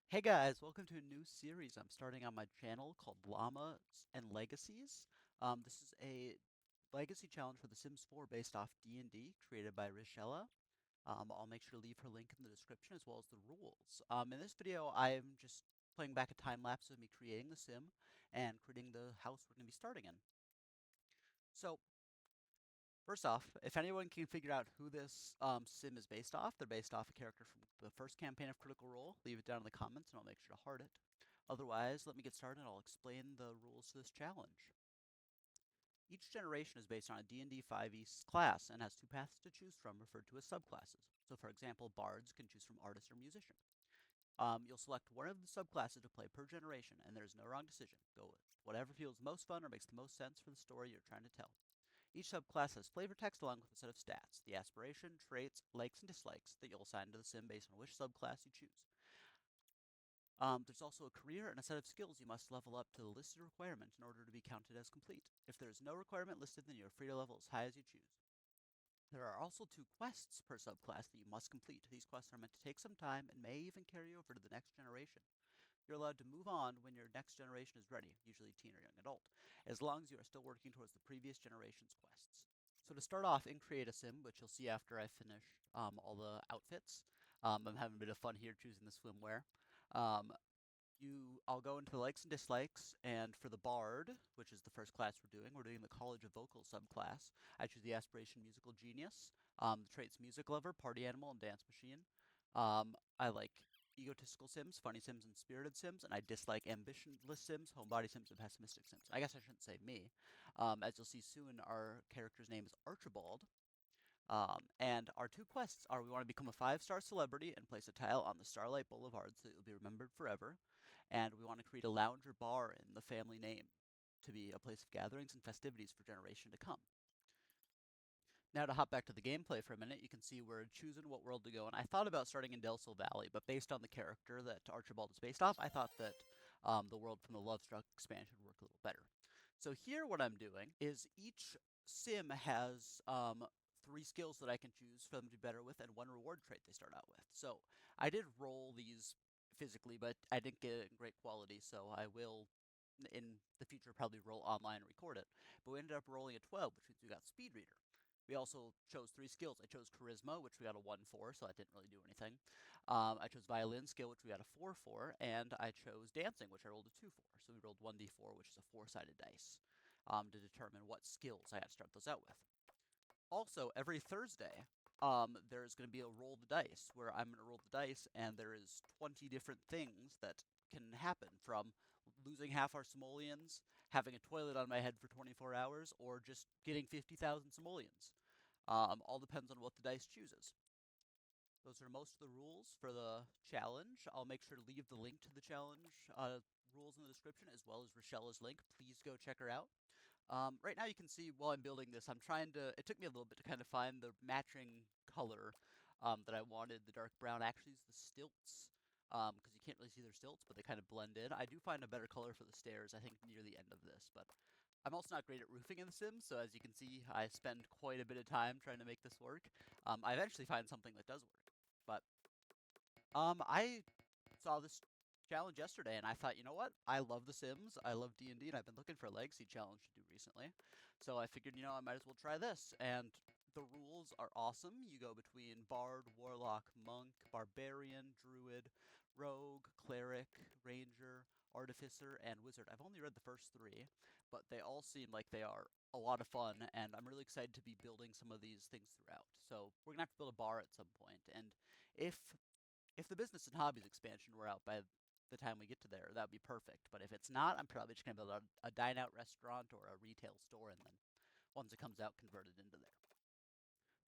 Hey guys, welcome to a new series I'm starting on my channel called Llamas and Legacies. This is a legacy challenge for The Sims 4 based off DnD, created by Risshella. I'll make sure to leave her link in the description as well as the rules. In this video, I'm just playing back a time lapse of me creating the sim and creating the house we're going to be starting in. So, first off, if anyone can figure out who this sim is based off, they're based off a character from the first campaign of Critical Role. Leave it down in the comments and I'll make sure to heart it. Otherwise, let me get started and I'll explain the rules to this challenge. Each generation is based on a D&D 5e class and has two paths to choose from referred to as subclasses. So for example, bards can choose from artist or musician. You'll select one of the subclasses to play per generation, and there's no wrong decision. Go with whatever feels most fun or makes the most sense for the story you're trying to tell. Each subclass has flavor text along with a set of stats, the aspiration, traits, likes, and dislikes that you'll assign to the sim based on which subclass you choose. There's also a career and a set of skills you must level up to the listed requirement in order to be counted as complete. If there is no requirement listed, then you're free to level as high as you choose. There are also two quests per subclass that you must complete. These quests are meant to take some time and may even carry over to the next generation. You're allowed to move on when your next generation is ready, usually teen or young adult, as long as you are still working towards the previous generation's quests. So to start off in Create a Sim, which you'll see after I finish all the outfits, I'm having a bit of fun here choosing the swimwear. Um, I'll go into the likes and dislikes, and for the Bard, which is the first class we're doing the College of Vocal subclass. I choose the Aspiration Musical Genius, the traits Music Lover, Party Animal, and Dance Machine. I like egotistical Sims, funny Sims, and spirited Sims, and I dislike ambitionless Sims, homebody Sims, and pessimistic Sims. I guess I shouldn't say me. As you'll see soon, our character's name is Archibald, and our two quests are we want to become a 5-star celebrity and place a tile on the Starlight Boulevard so you'll be remembered forever. And we want to create a lounge or bar in the family name to be a place of gatherings and festivities for generation to come. Now to hop back to the gameplay for a minute, you can see we're choosing what world to go in. I thought about starting in Del Sol Valley, but based on the character that Archibald is based off, I thought that the world from the Lovestruck expansion would work a little better. So here what I'm doing is each sim has three skills that I can choose for them to be better with and one reward trait they start out with. So I did roll these physically, but I didn't get it in great quality, so I will in the future probably roll online and record it. But we ended up rolling a 12, which means we got Speed Reader. We also chose three skills. I chose Charisma, which we got a 1 for, so that didn't really do anything. I chose Violin skill, which we got a 4 for, and I chose Dancing, which I rolled a 2 for. So we rolled 1d4, which is a 4-sided dice, to determine what skills I had to start those out with. Also, every Thursday, there's going to be a roll the dice where I'm going to roll the dice, and there is 20 different things that can happen from losing half our simoleons, having a toilet on my head for 24 hours, or just getting 50,000 simoleons. All depends on what the dice chooses. Those are most of the rules for the challenge. I'll make sure to leave the link to the challenge rules in the description, as well as Rishella's link. Please go check her out. Right now you can see while I'm building this, I'm trying to, it took me a little bit to kind of find the matching color that I wanted. The dark brown actually is the stilts, because you can't really see their stilts, but they kind of blend in. I do find a better color for the stairs, I think, near the end of this, but I'm also not great at roofing in The Sims, so as you can see, I spend quite a bit of time trying to make this work. I eventually find something that does work, but I saw this challenge yesterday, and I thought, you know what? I love The Sims, I love D&D, and I've been looking for a legacy challenge to do recently. So I figured, I might as well try this. And the rules are awesome. You go between Bard, Warlock, Monk, Barbarian, Druid, Rogue, Cleric, Ranger, Artificer, and Wizard. I've only read the first three, but they all seem like they are a lot of fun, and I'm really excited to be building some of these things throughout. So we're going to have to build a bar at some point, and if if the business and hobbies expansion were out by the time we get to there, that'd be perfect. But if it's not, I'm probably just gonna build a dine out restaurant or a retail store, and then once it comes out, convert it into there.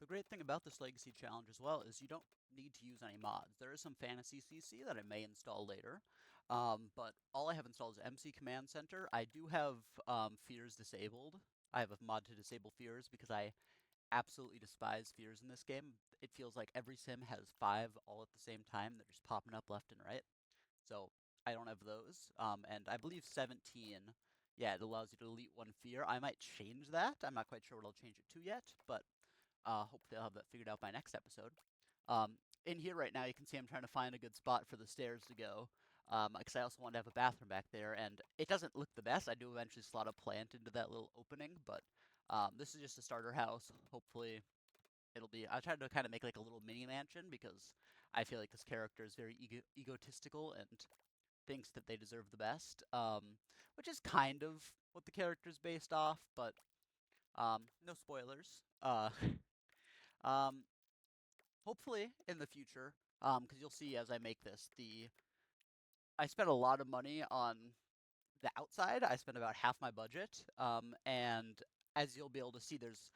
The great thing about this Legacy Challenge as well is you don't need to use any mods. There is some Fantasy CC that I may install later, but all I have installed is MC Command Center. I do have fears disabled. I have a mod to disable fears because I absolutely despise fears in this game. It feels like every sim has 5 all at the same time. They're just popping up left and right. So I don't have those. And I believe 17, yeah, it allows you to delete one fear. I might change that. I'm not quite sure what I'll change it to yet, but hopefully I'll have that figured out by next episode. In here right now, you can see I'm trying to find a good spot for the stairs to go. because I also want to have a bathroom back there, and it doesn't look the best. I do eventually slot a plant into that little opening, but this is just a starter house. Hopefully, it'll be. I tried to kind of make like a little mini mansion because I feel like this character is very egotistical and thinks that they deserve the best, which is kind of what the character is based off, but no spoilers. Um, hopefully in the future, because you'll see as I make this, I spent a lot of money on the outside. I spent about half my budget, and as you'll be able to see, there's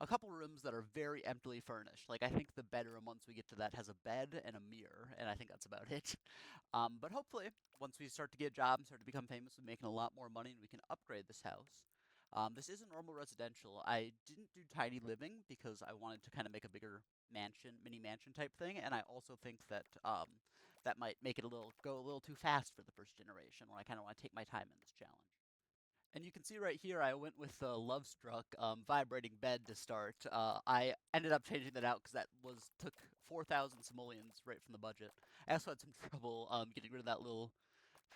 a couple rooms that are very emptily furnished. Like I think the bedroom, once we get to that, has a bed and a mirror, and I think that's about it. But hopefully, once we start to get jobs, start to become famous, we're making a lot more money, and we can upgrade this house. This is a normal residential. I didn't do tiny living because I wanted to kind of make a bigger mansion, mini mansion type thing, and I also think that that might make it go a little too fast for the first generation, where I kind of want to take my time in this challenge. And you can see right here, I went with the Love Struck vibrating bed to start. I ended up changing that out because took 4,000 simoleons right from the budget. I also had some trouble getting rid of that little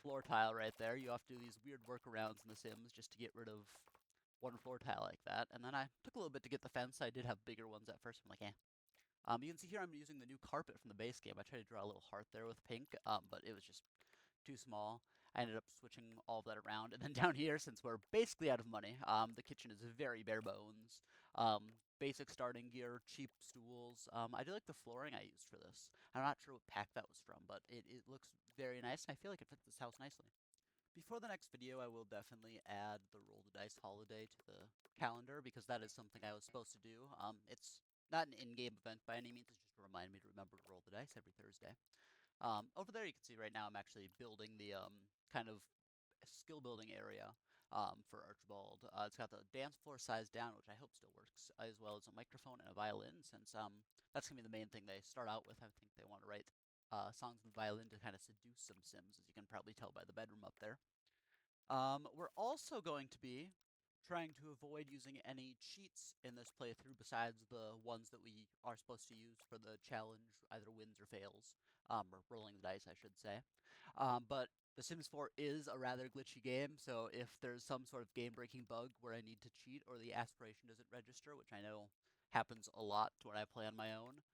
floor tile right there. You have to do these weird workarounds in The Sims just to get rid of one floor tile like that. And then I took a little bit to get the fence. I did have bigger ones at first. I'm like, eh. You can see here I'm using the new carpet from the base game. I tried to draw a little heart there with pink, but it was just too small. I ended up switching all of that around. And then down here, since we're basically out of money, the kitchen is very bare bones. Basic starting gear, cheap stools. I do like the flooring I used for this. I'm not sure what pack that was from, but it looks very nice, and I feel like it fits this house nicely. Before the next video, I will definitely add the Roll the Dice holiday to the calendar because that is something I was supposed to do. It's not an in-game event by any means, it's just to remind me to remember to roll the dice every Thursday. Over there you can see right now I'm actually building the kind of skill building area for Archibald. It's got the dance floor size down, which I hope still works, as well as a microphone and a violin, since that's going to be the main thing they start out with. I think they want to write songs with violin to kind of seduce some Sims, as you can probably tell by the bedroom up there. We're also going to be trying to avoid using any cheats in this playthrough besides the ones that we are supposed to use for the challenge, either wins or fails, or rolling the dice, I should say. But The Sims 4 is a rather glitchy game, so if there's some sort of game-breaking bug where I need to cheat or the aspiration doesn't register, which I know happens a lot when I play on my own,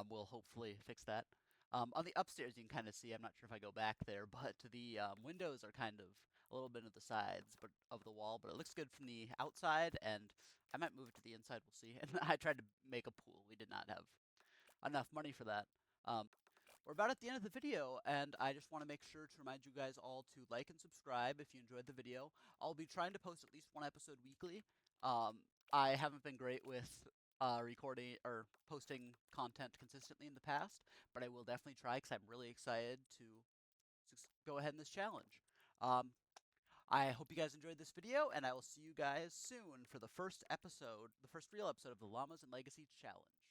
we'll hopefully fix that. On the upstairs, you can kind of see, I'm not sure if I go back there, but the windows are kind of a little bit of the sides of the wall, but it looks good from the outside, and I might move it to the inside, we'll see. And I tried to make a pool. We did not have enough money for that. We're about at the end of the video, and I just want to make sure to remind you guys all to like and subscribe if you enjoyed the video. I'll be trying to post at least one episode weekly. I haven't been great with recording or posting content consistently in the past, but I will definitely try because I'm really excited to go ahead in this challenge. I hope you guys enjoyed this video, and I will see you guys soon for the first episode, the first real episode of the Llamas and Legacy Challenge.